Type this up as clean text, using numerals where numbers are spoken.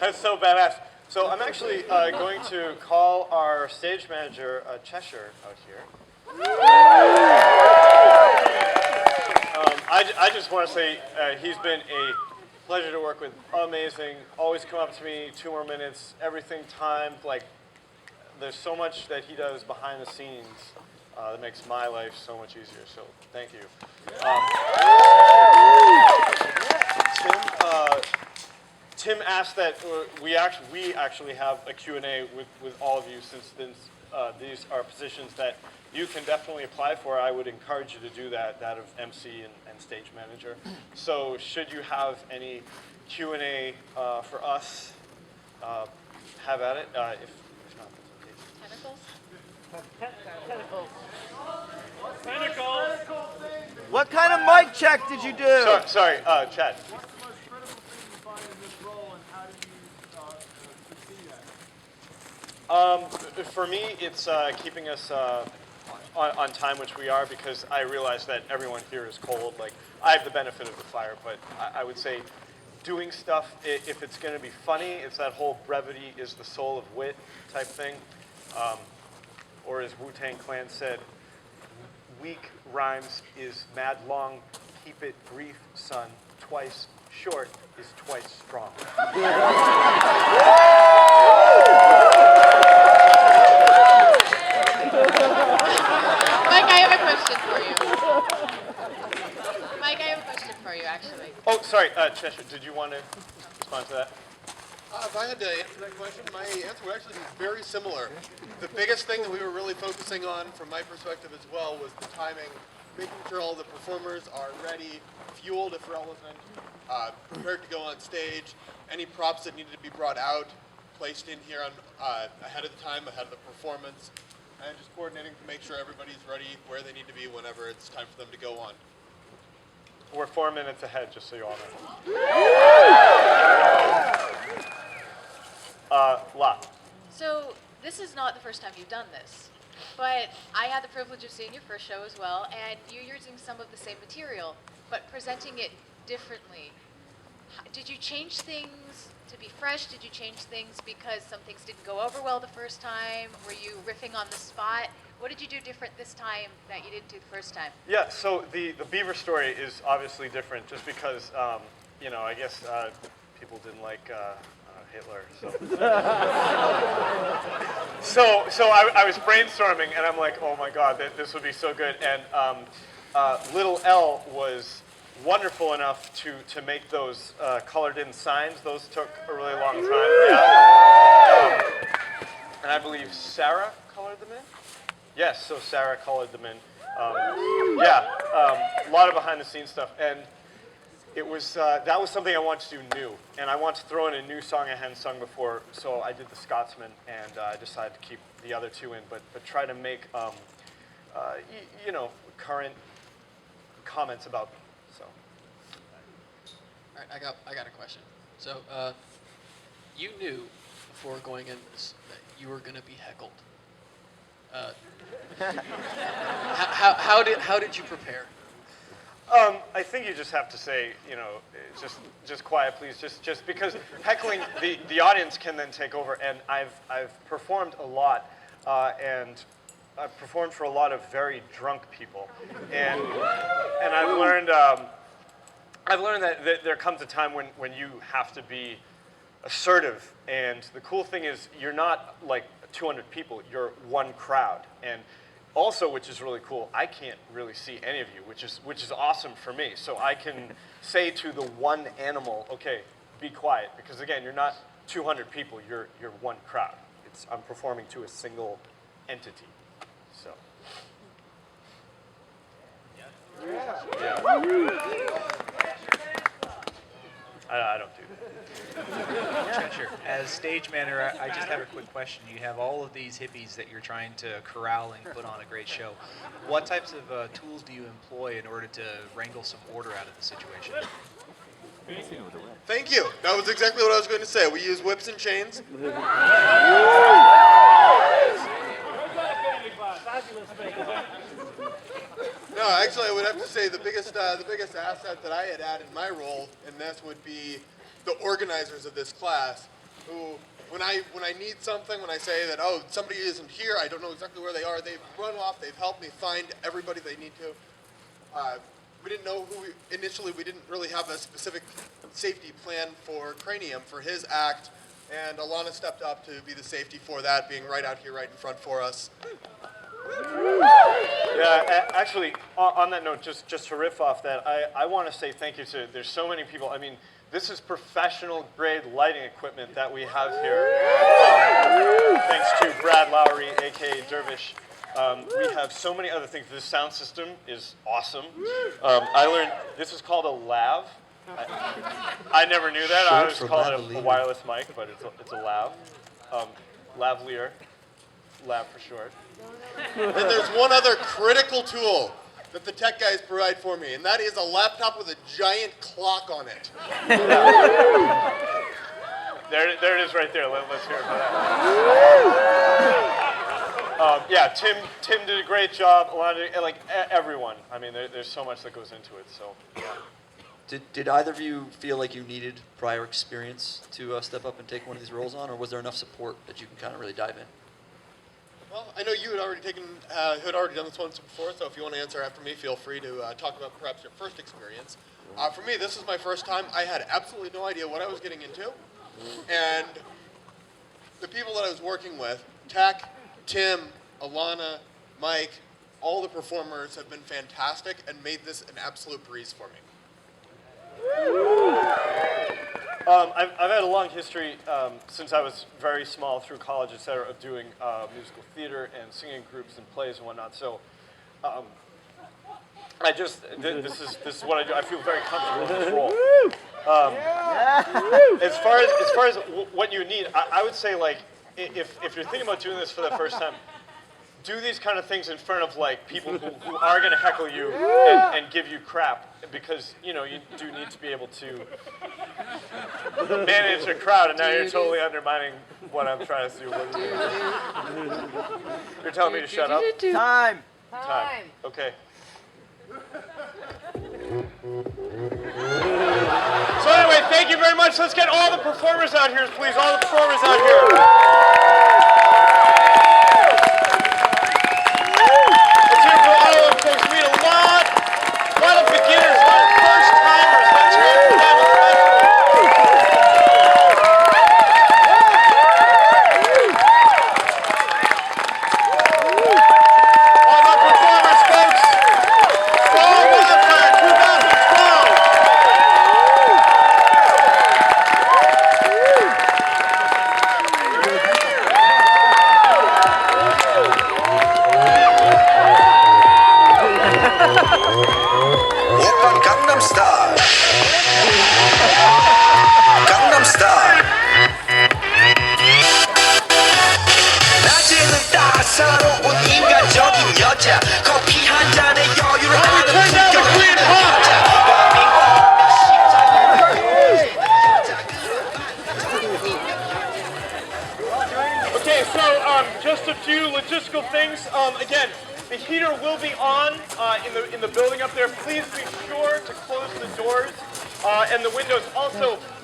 That's so badass. So I'm actually going to call our stage manager, Cheshire, out here. I just want to say he's been a pleasure to work with. Amazing. Always come up to me, 2 more minutes, everything timed. Like, there's so much that he does behind the scenes that makes my life so much easier. So thank you. Tim asked that we actually have a Q&A with all of you, since these are positions that you can definitely apply for. I would encourage you to do that of MC and stage manager. So should you have any Q&A for us, have at it. If not, that's okay. Tentacles. What kind of mic check did you do? Sorry, Chad. What's the most critical thing you find in this role, and how do you succeed at it? For me, it's keeping us on time, which we are, because I realize that everyone here is cold. Like, I have the benefit of the fire, but I would say doing stuff, if it's going to be funny, it's that whole brevity is the soul of wit type thing. Or as Wu-Tang Clan said, weak rhymes is mad long. Keep it brief, son. Twice short is twice strong. Mike, I have a question for you. Mike, I have a question for you, actually. Oh, sorry, Cheshire, did you want to respond to that? If I had to answer that question, my answer would actually be very similar. The biggest thing that we were really focusing on, from my perspective as well, was the timing, making sure all the performers are ready, fueled if relevant, prepared to go on stage, any props that needed to be brought out, placed in here ahead of the time, ahead of the performance, and just coordinating to make sure everybody's ready where they need to be whenever it's time for them to go on. We're 4 minutes ahead, just so you all know. La. So this is not the first time you've done this, but I had the privilege of seeing your first show as well, and you're using some of the same material, but presenting it differently. Did you change things to be fresh? Did you change things because some things didn't go over well the first time? Were you riffing on the spot? What did you do different this time that you didn't do the first time? Yeah, so the Beaver story is obviously different just because, you know, I guess people didn't like Hitler. So I was brainstorming, and I'm like, oh my God, this would be so good. And Little L was wonderful enough to make those colored in signs. Those took a really long time. Yeah. And I believe Sarah colored them in? Yes, so Sarah colored them in. A lot of behind the scenes stuff. And it was that was something I wanted to do new. And I wanted to throw in a new song I hadn't sung before, so I did the Scotsman, and I decided to keep the other two in, but try to make you know, current comments about them. So. All right, I got a question. So you knew before going in this that you were going to be heckled. How did you prepare? I think you just have to say, you know, just quiet, please. Just because heckling, the audience can then take over. And I've performed a lot, and I've performed for a lot of very drunk people, and I've learned that there comes a time when you have to be assertive. And the cool thing is you're not like 200 people, you're one crowd. And also, which is really cool, I can't really see any of you, which is awesome for me. So I can say to the one animal, okay, be quiet, because again, you're not 200 people, you're one crowd. I'm performing to a single entity. So. Yeah. I don't do that. Cheshire, as stage manager, I just have a quick question. You have all of these hippies that you're trying to corral and put on a great show. What types of tools do you employ in order to wrangle some order out of the situation? Thank you. That was exactly what I was going to say. We use whips and chains. No, actually, I would have to say the biggest asset that I had added in my role, and this would be the organizers of this class. who, when I need something, when I say that, oh, somebody isn't here, I don't know exactly where they are, they've run off, they've helped me find everybody they need to. We didn't know initially we didn't really have a specific safety plan for Cranium for his act, and Alana stepped up to be the safety for that, being right out here, right in front for us. Yeah, actually, on that note, just to riff off that, I want to say thank you to, there's so many people. I mean, this is professional grade lighting equipment that we have here. Thanks to Brad Lowry, aka Dervish. We have so many other things. This sound system is awesome. I learned, this is called a lav. I never knew that. I always called it a wireless mic, but it's a lav. Lavalier. Lav for short. And there's one other critical tool that the tech guys provide for me, and that is a laptop with a giant clock on it. There it is right there. Let's hear it for that. Yeah, Tim did a great job. Alana, like everyone. I mean, there's so much that goes into it. So, yeah. Did either of you feel like you needed prior experience to step up and take one of these roles on, or was there enough support that you can kind of really dive in? Well, I know you had already done this once before, so if you want to answer after me, feel free to talk about perhaps your first experience. For me, this is my first time. I had absolutely no idea what I was getting into, and the people that I was working with, Tech, Tim, Alana, Mike, all the performers have been fantastic and made this an absolute breeze for me. I've had a long history since I was very small through college, et cetera, of doing musical theater and singing groups and plays and whatnot. So this is what I do. I feel very comfortable in this role. As far as what you need, I would say, like, if you're thinking about doing this for the first time, do these kind of things in front of like people who are going to heckle you and give you crap, because you do need to be able to manage a crowd, and now you're totally undermining what I'm trying to do. You're telling me to shut up? Time. Time. Okay. So anyway, thank you very much. Let's get all the performers out here, please. All the performers out here. Let's hear for all of them, folks. We had a lot of beginners, a lot of first timers. Let's hear it for them all the performers, folks. Fall Wildfire 2012. 오빤 강남스타일 강남스타일 낮에는 따사로운 인간적인 여자 커피 한 잔에 여유를 아는 품격 있는 여자 밤이 오면 Okay, so just a few logistical things. Again, the heater will be on in the building up there. Please be sure to close the doors and the windows. Also,